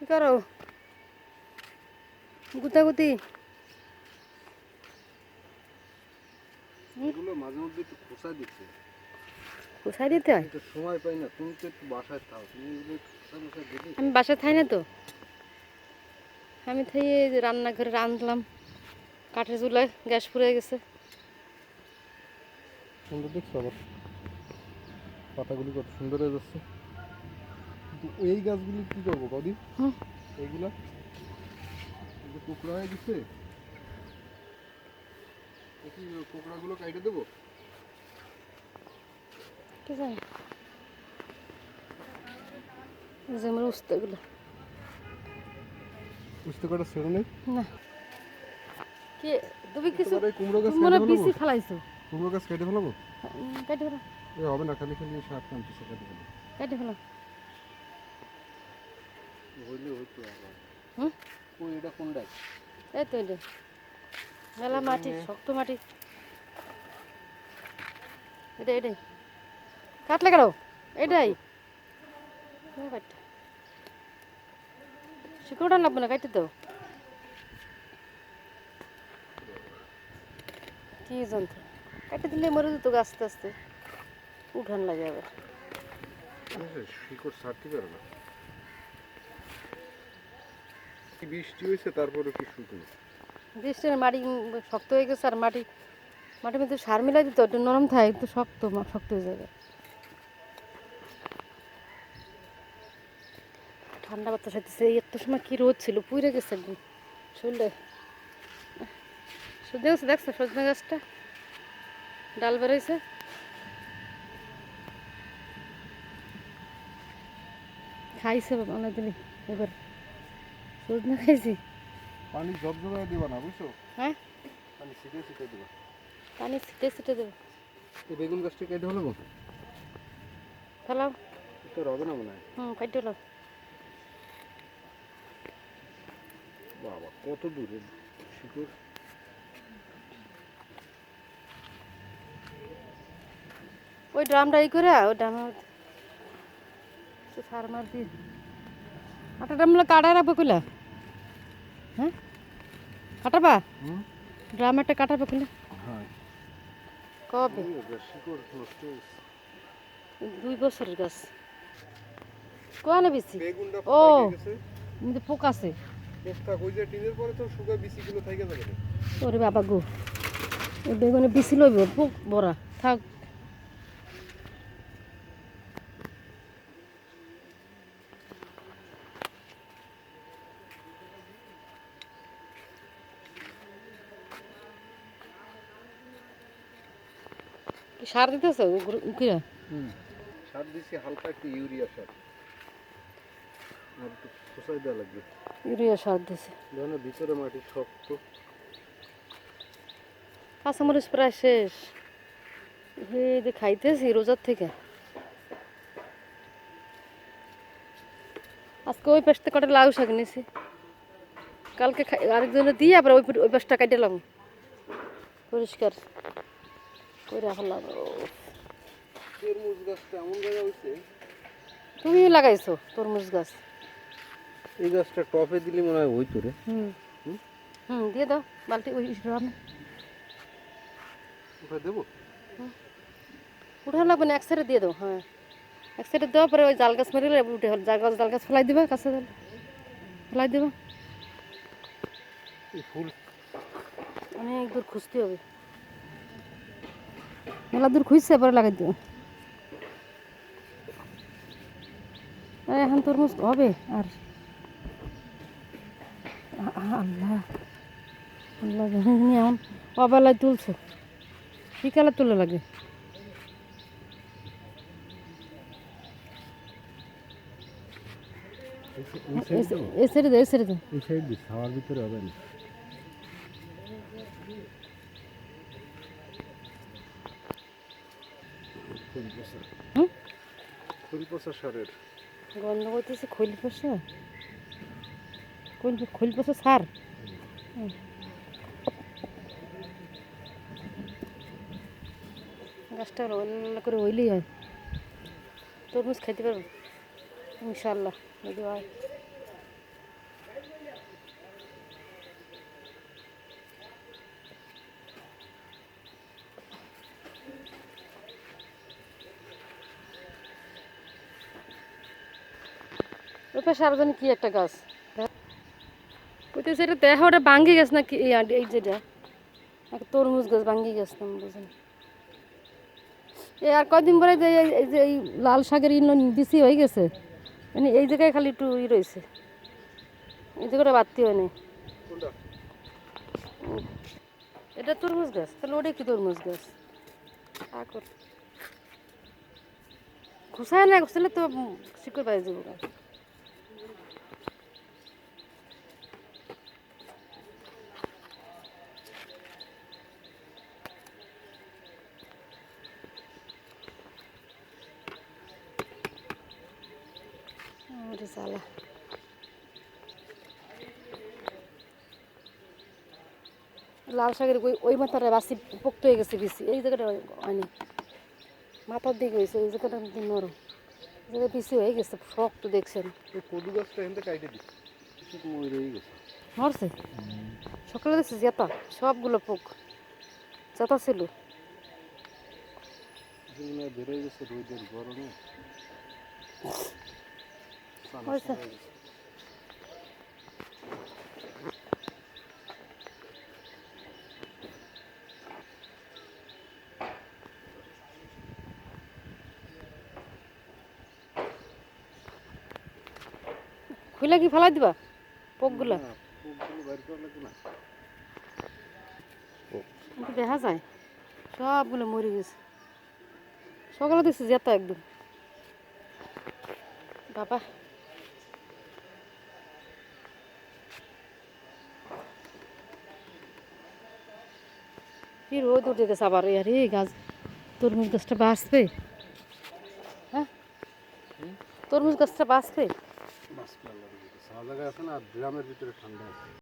কি করো? গুতাগুতি এগুলো মাঝে মধ্যে একটু খোসা দিচ্ছে। কোথায় দিতে হয়? তো সময় পাই না, তুমি তো একটু বাসায় থাও, তুমি এগুলো একটু খোসা মোসা দিলে। আমি বাসায় থাই না তো, আমি থাই এই যে রান্নাঘরে রাঁধলাম, কাঠের চুলায় গ্যাস ফুরিয়ে গেছে। সুন্দর দেখছো আবার পাতাগুলি কত সুন্দর হয়ে যাচ্ছে। কিন্তু এই গাছগুলি কি করবো কদিন? এইগুলা এই যে কোকড়া হয়ে গেছে, কি কোকড়াগুলো কাইটে দেবো? কি জানি এই যে আমার উস্তাগুলো বুঝতে কটা ছেড়ে নেই না। কি তুমি কিছু একেবারে কুমড়ো গাছ তোমরা কেটে ফেলাবো? বেশি ফেলাইছো। কুমড়ো গাছ কেটে ফেলাবো? কেটে ফেলো, এ হবে না, খালি খালি সার টানতেছে, কেটে ফেলো। কেটে ফেলো। হইলে হইতো আবার। হুম, ও এটা কোন ডাক? এই তো এটা মেলা মাটি, শক্ত মাটি। এটাই এটাই কাটলে কেন? এটাই শিকড়টা লাগবে না, কাটতে দাও। কি যন্ত্র, কাটে দিলে মরে যেত আস্তে আস্তে, উঠান লাগে আবার। শিকড় ছাড়তে পারে না, কি বৃষ্টি হয়েছে তারপরে কি শুকনো। বৃষ্টির মাটি শক্ত হয়ে গেছে, আর মাটির মধ্যে সার মিলাই দিত, একটু নরম থাকে, একটু শক্ত শক্ত হয়ে যাবে। ঠান্ডা বাতাস হইতেছে, এই একটা সময় কি রোদ ছিল, পুড়ে গেছে একদম শরীরটা। দেখছো দেখছো সজনে গাছটা ডাল বেরোইছে। খাইছে অনেকদিনই, এবার সজনে খাইছি। পানি ঝরঝরে দিবা না, বুঝছো? হ্যাঁ, পানি ছিটে ছিটে দিবা। পানি ছিটে ছিটে দেবো। এই বেগুন গাছটা কেটে হলো ফেলাও। তো হবে না মনে হয়। কাটে ফেলাও। বাবা কত দূরে শিকড়। ওই ড্রামটা ই করে ওই ড্রামে সার মার দিয়ে আটা ড্রামগুলো কাটায় রাখবো কইলা? হ্যাঁ কাটাবা? ড্রাম একটা কাটাবে কইলা? হ্যাঁ কবে? শিকড় নষ্ট হয়েছে। 2 বছরের গাছ কোয়ানে বেশি। বেগুনটা ও পোকা গেছে। কিন্তু পোক আছে। পোকা কই যে টিনের পরে তো শুকা বিচিগুলো থেকে যাবে। ওরে বাবা গো, ওই বেগুনে বিচি লইব, পোক ভরা থাক। কি সার দিতেছ কিরা? সার দিছি হালকা একটু ইউরিয়া সার, আর একটু খোসাই দেওয়া লাগবে। ইউরিয়া সার দিছে। দেখো ভিতরে মাটি শক্ত। কাঁচামরিচ প্রায় শেষ, হে যে খাইতেছি রোজার থেকে। আজকে ওই পাশটা কটা লাউ শাক নিছি, কালকে আরেকজনে দিয়ে আবার ওই পাশটা কাটালাম পরিষ্কার করে রাখলাম। তরমুজ গাছটা এমন জায়গা হয়েছে। তুমি লাগাইছো তরমুজ গাছ? এই গাছটা টপে দিলে মনে হয় হইতো রে। দিয়ে দাও বালতি ওই ড্রামে। ওটা দেবো? উঠানো লাগবে না, এক সাইডে দিয়ে দাও। হ্যাঁ, এক সাইডে দেওয়ার পরে ওই জাল গাছ মারিলে উঠে হল, জাল গাছ ফেলাই দিবা, কাছে জাল ফেলাই দিবা। এই ফুল অনেক দূর খুঁজতে হবে, মেলা দূর খুঁজছে পরে লাগাই দিও। এখন তরমুজ হবে আর আল্লাহ আল্লাহ জানি এমন অবেলায় তুলছো, বিকালে তুলে লাগে। এই সাইডে দাও, এই সাইডে দাও। এই সাইড দিস, হাওয়ার ভিতরে হবে না। ফুল পচা সারের গন্ধ করতেছে, খৈল পচা, খৈল পচা সার। গাছটা রান্না করে হইলেই হয়, তরমুজ খাইতে পারবো ইনশাল্লাহ যদি হয়। ওই সার্বজনীন কি একটা গাছ কইতেছে এটা দেখো ওটা ভাঙ্গি গেছে না কি এই যেটা একটা তরমুজ গাছ ভাঙ্গি গেছে না বুঝুন এই আর কয়দিন পরে যে এই যে এই লাল শাকের দিছি হয়ে গেছে মানে এই জায়গায় খালি একটু রয়েছে এই জায়গাটা বাড়তি হয় না কোনটা এটা তরমুজ গাছ তাহলে ওটা কি তরমুজ গাছ আকর ঘুষায় না ঘুষালে তো শিকড় পাই যাবো গাছ আরে জ্বালা লাল শাকের ওই মাথাটা বাসি পোক্ত হয়ে গেছে বেশি এই জায়গাটা হয়নি মাথার দিকে হয়েছে এই জায়গাটা নরম জায়গায় পিছিয়ে হয়ে গেছে শক্ত দেখছেন এই কদু গাছটা এখান থেকে কাটে দিই কিছু ওই রয়ে গেছে মরছে সকালে দেখছি জেতা সবগুলো পোক জেতা ছিল যেগুলো বেরোয় গেছে রোদের গরমে হয়েছে খুলে কি ফেলাই দিবা পোকগুলা পোকগুলো বের করা লাগবে না কিন্তু দেখা যায় সবগুলো মরে গেছে সকালে দেখছি জেতা একদম বাবা কি রোদ উঠে গেছে আবার আরে গাছ তরমুজ গাছটা বাঁচবে হ্যাঁ তরমুজ গাছটা বাঁচবে বাস পাল্লা সাদা জায়গা আছে না ড্রামের ভিতরে ঠান্ডা আছে